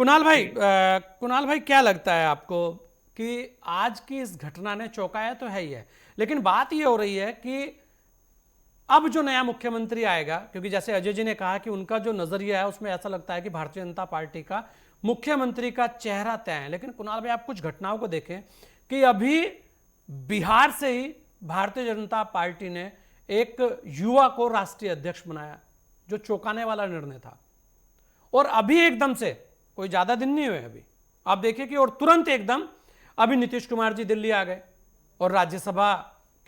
कुणाल भाई क्या लगता है आपको कि आज की इस घटना ने चौंकाया तो है ही है, लेकिन बात यह हो रही है कि अब जो नया मुख्यमंत्री आएगा, क्योंकि जैसे अजय जी ने कहा कि उनका जो नजरिया है उसमें ऐसा लगता है कि भारतीय जनता पार्टी का मुख्यमंत्री का चेहरा तय है। लेकिन कुणाल भाई, आप कुछ घटनाओं को देखें कि अभी बिहार से ही भारतीय जनता पार्टी ने एक युवा को राष्ट्रीय अध्यक्ष बनाया, जो चौंकाने वाला निर्णय था। और अभी एकदम से, कोई ज्यादा दिन नहीं हुए अभी, आप देखिए कि और तुरंत एकदम अभी नीतीश कुमार जी दिल्ली आ गए और राज्यसभा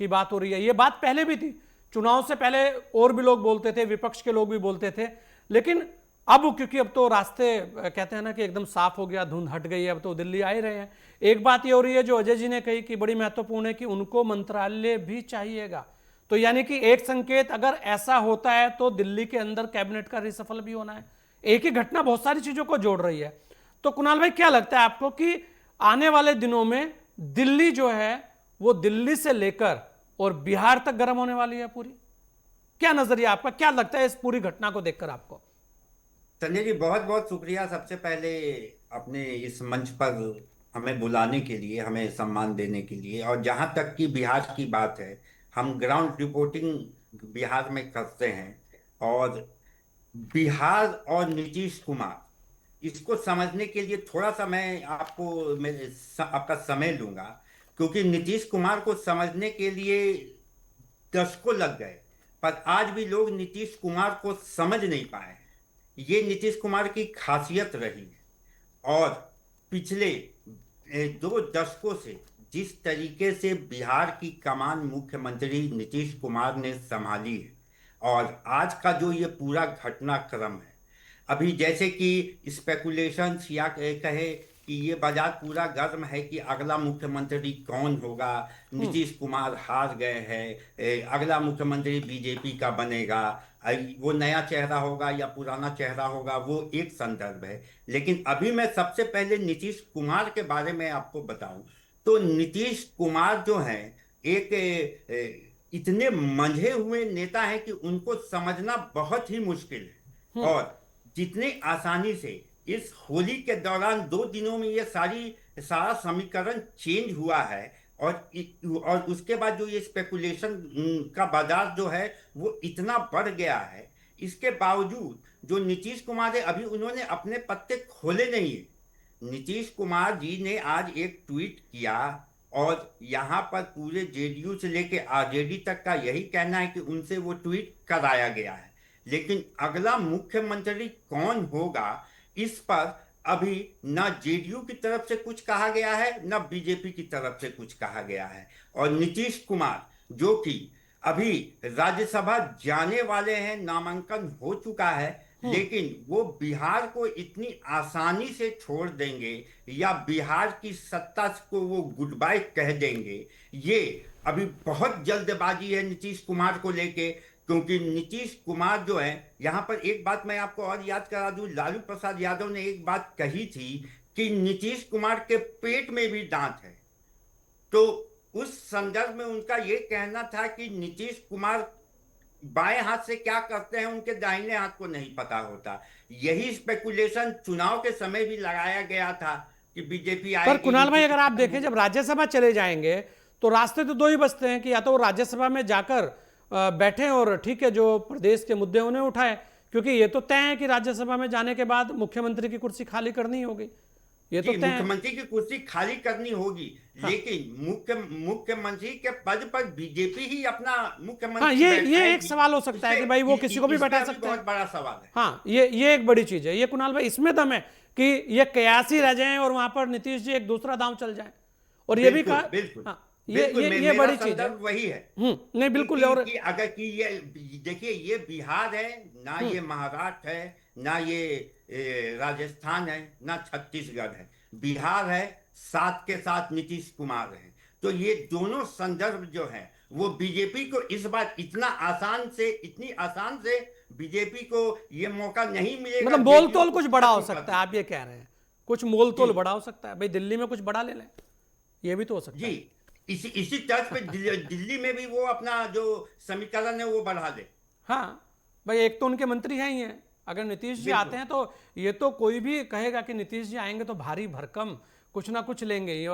की बात हो रही है। ये बात पहले भी थी, चुनाव से पहले और भी लोग बोलते थे, विपक्ष के लोग भी बोलते थे, लेकिन अब क्योंकि अब तो रास्ते कहते हैं ना कि एकदम साफ हो गया, धुंध हट गई है, अब तो दिल्ली आ ही रहे हैं। एक बात ये हो रही है जो अजय जी ने कही कि बड़ी महत्वपूर्ण है कि उनको मंत्रालय भी चाहिएगा। तो यानी कि एक संकेत अगर ऐसा होता है तो दिल्ली के अंदर कैबिनेट का रिसफल भी होना है। एक ही घटना बहुत सारी चीजों को जोड़ रही है। तो कुणाल भाई, क्या लगता है आपको कि आने वाले दिनों में दिल्ली जो है वो दिल्ली से लेकर और बिहार तक गर्म होने वाली है पूरी? क्या नजरिया आपका, क्या लगता है इस पूरी घटना को देखकर आपको? संजय जी, बहुत बहुत शुक्रिया सबसे पहले अपने इस मंच पर हमें बुलाने के लिए, हमें सम्मान देने के लिए। और जहाँ तक कि बिहार की बात है, हम ग्राउंड रिपोर्टिंग बिहार में करते हैं। और बिहार और नीतीश कुमार, इसको समझने के लिए थोड़ा सा मैं आपका समय लूंगा। क्योंकि नीतीश कुमार को समझने के लिए दशकों लग गए, पर आज भी लोग नीतीश कुमार को समझ नहीं पाए हैं। ये नीतीश कुमार की खासियत रही है। और पिछले 2 दशकों से जिस तरीके से बिहार की कमान मुख्यमंत्री नीतीश कुमार ने संभाली है, और आज का जो ये पूरा घटनाक्रम है, अभी जैसे कि स्पेकुलेशंस या कहे कि ये बाजार पूरा गर्म है कि अगला मुख्यमंत्री कौन होगा। नीतीश कुमार हार गए हैं, अगला मुख्यमंत्री बीजेपी का बनेगा। वो नया चेहरा होगा या पुराना चेहरा होगा, वो एक संदर्भ है। लेकिन अभी मैं सबसे पहले नीतीश कुमार के बारे में आपको बताऊं, तो नीतीश कुमार जो है एक इतने मंझे हुए नेता हैं कि उनको समझना बहुत ही मुश्किल है। और जितने आसानी से इस होली के दौरान 2 दिनों में ये सारा समीकरण चेंज हुआ है। और उसके बाद जो ये स्पेकुलेशन का बाजार जो है वो इतना बढ़ गया है। इसके बावजूद जो नीतीश कुमार है, अभी उन्होंने अपने पत्ते खोले नहीं है। नीतीश कुमार जी ने आज एक ट्वीट किया, और यहाँ पर पूरे जेडीयू से लेके आरजेडी तक का यही कहना है कि उनसे वो ट्वीट कराया गया है। लेकिन अगला मुख्यमंत्री कौन होगा, इस पर अभी न जेडीयू की तरफ से कुछ कहा गया है, न बीजेपी की तरफ से कुछ कहा गया है। और नीतीश कुमार जो कि अभी राज्यसभा जाने वाले हैं, नामांकन हो चुका है, लेकिन वो बिहार को इतनी आसानी से छोड़ देंगे या बिहार की सत्ता को वो गुड बाय कह देंगे, ये अभी बहुत जल्दबाजी है नीतीश कुमार को लेके। क्योंकि नीतीश कुमार जो है, यहां पर एक बात मैं आपको और याद करा दूं, लालू प्रसाद यादव ने एक बात कही थी कि नीतीश कुमार के पेट में भी दांत है। तो उस संदर्भ में उनका ये कहना था कि नीतीश कुमार बाएं हाथ से क्या करते हैं उनके दाहिने हाथ को नहीं पता होता। यही स्पेकुलेशन चुनाव के समय भी लगाया गया था कि बीजेपी पर आएगी, कुणाल भाई, नीतीश अगर आप कुमार देखें जब राज्यसभा चले जाएंगे तो रास्ते तो दो ही बचते हैं कि या तो वो राज्यसभा में जाकर बैठे और ठीक है जो प्रदेश के मुद्दे उन्हें उठाए, क्योंकि ये तो तय है कि राज्यसभा में जाने के बाद मुख्यमंत्री की कुर्सी खाली करनी होगी, ये तो जी, तय है। मुख्यमंत्री की कुर्सी खाली करनी होगी। हाँ लेकिन मुख्यमंत्री के पद पर बीजेपी ही अपना हाँ, मुख्यमंत्री ये एक बैठाएगी। सवाल हो सकता है कि भाई वो किसी को भी इस पे बैठा अभी सकते हैं। बहुत बड़ा सवाल है। हाँ, ये एक बड़ी चीज है, ये कुणाल भाई इसमें दम है कि ये कयासी रह जाएं और वहां पर नीतीश जी एक दूसरा दांव चल जाए, और ये भी बिल्कुल कहा। बिल्कुल। हाँ, बिल्कुल ये मेरा बड़ी चीज है। संदर्भ वही है नहीं बिल्कुल। और अगर कि ये देखिए, ये बिहार है ना, ये महाराष्ट्र है ना, ये राजस्थान है ना, छत्तीसगढ़ है। बिहार है, साथ के साथ नीतीश कुमार है। तो ये दोनों संदर्भ जो है वो बीजेपी को इस बार इतनी आसान से बीजेपी को ये मौका नहीं मिलेगा मतलब मोल जेडीयू तोल को कुछ बड़ा हो खत्म सकता करने है, आप का। ये कह रहे हैं? कुछ मोल जी तोल बड़ा हो सकता है भाई, दिल्ली में कुछ बड़ा ले लें, ये भी तो हो सकता जी, है। इसी तर्ज पे दिल्ली में भी वो अपना जो समीकरण है वो बढ़ा दे। हाँ भाई, एक तो उनके मंत्री हैं ही हैं, अगर नीतीश जी बिल्कुल। आते हैं तो ये तो कोई भी कहेगा कि नीतीश जी आएंगे तो भारी भरकम कुछ ना कुछ लेंगे ही। और